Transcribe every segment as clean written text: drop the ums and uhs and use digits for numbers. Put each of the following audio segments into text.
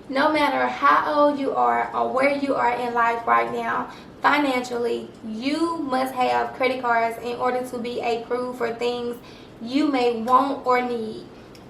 No matter how old you are or where you are in life right now, financially, you must have credit cards in order to be approved for things you may want or need.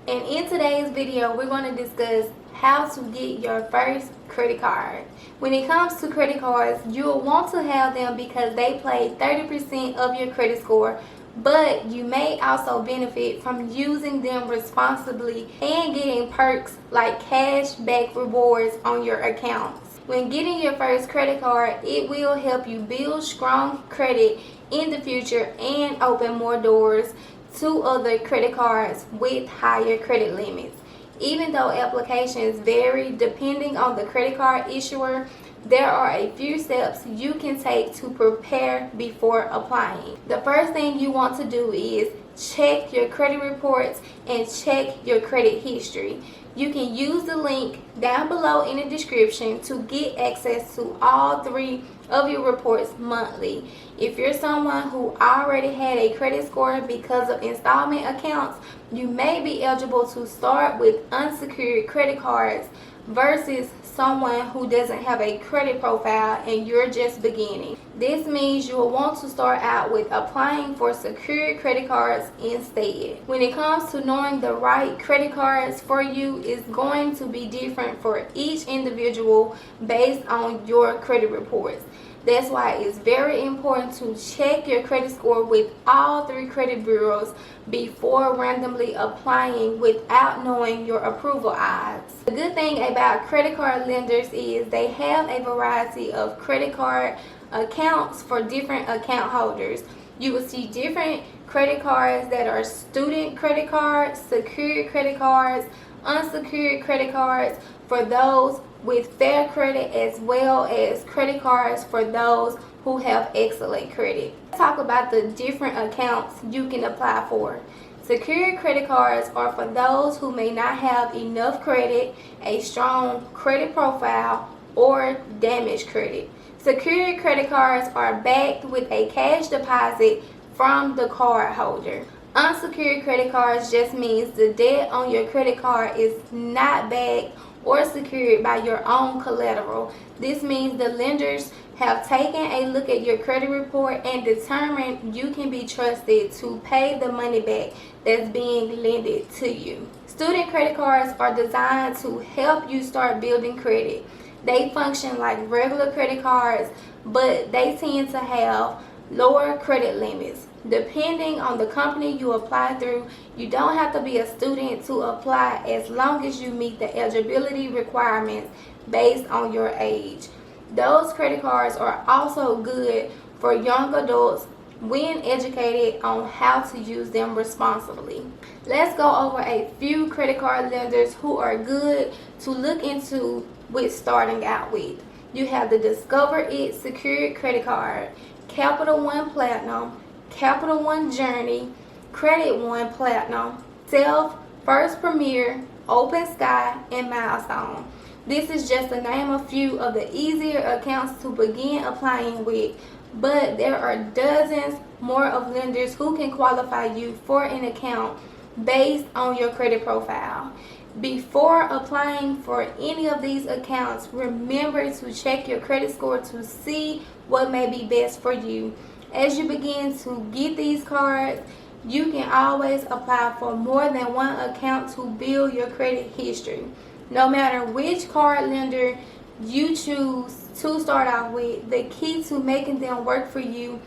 And in today's video, we're going to discuss how to get your first credit card. When it comes to credit cards, you'll want to have them because they play 30% of your credit score, but you may also benefit from using them responsibly and getting perks like cash back rewards on your accounts. When getting your first credit card, it will help you build strong credit in the future and open more doors to other credit cards with higher credit limits. Even though applications vary depending on the credit card issuer, there are a few steps you can take to prepare before applying. The first thing you want to do is check your credit reports and check your credit history. You can use the link down below in the description to get access to all 3 of your reports monthly. If you're someone who already had a credit score because of installment accounts, you may be eligible to start with unsecured credit cards versus someone who doesn't have a credit profile and you're just beginning. This means you will want to start out with applying for secured credit cards instead. When it comes to knowing the right credit cards for you, it's going to be different for each individual based on your credit reports. That's why it's very important to check your credit score with all 3 credit bureaus before randomly applying without knowing your approval odds. The good thing about credit card lenders is they have a variety of credit card accounts for different account holders. You will see different credit cards that are student credit cards, secured credit cards, unsecured credit cards for those with fair credit, as well as credit cards for those who have excellent credit. Let's talk about the different accounts you can apply for. Secured credit cards are for those who may not have enough credit, a strong credit profile, or damaged credit. Secured credit cards are backed with a cash deposit from the card holder. Unsecured credit cards just means the debt on your credit card is not backed or secured by your own collateral. This means the lenders have taken a look at your credit report and determined you can be trusted to pay the money back that's being lended to you. Student credit cards are designed to help you start building credit. They function like regular credit cards, but they tend to have lower credit limits. Depending on the company you apply through, you don't have to be a student to apply as long as you meet the eligibility requirements based on your age. Those credit cards are also good for young adults when educated on how to use them responsibly. Let's go over a few credit card lenders who are good to look into with starting out with. You have the Discover It Secured Credit Card, Capital One Platinum, Capital One Journey, Credit One Platinum, Self, First Premier, Open Sky, and Milestone. This is just to name a few of the easier accounts to begin applying with, but there are dozens more of lenders who can qualify you for an account based on your credit profile. Before applying for any of these accounts, remember to check your credit score to see what may be best for you. As you begin to get these cards, you can always apply for more than one account to build your credit history. No matter which card lender you choose to start off with, the key to making them work for you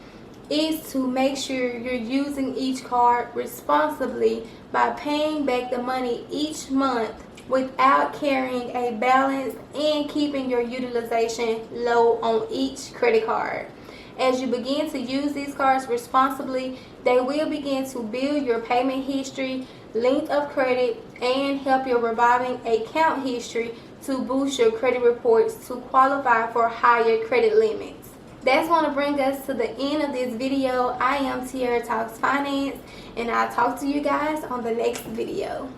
is to make sure you're using each card responsibly by paying back the money each month without carrying a balance and keeping your utilization low on each credit card. As you begin to use these cards responsibly, they will begin to build your payment history, length of credit, and help your revolving account history to boost your credit reports to qualify for higher credit limits. That's going to bring us to the end of this video. I am Tiara Talks Finance, and I'll talk to you guys on the next video.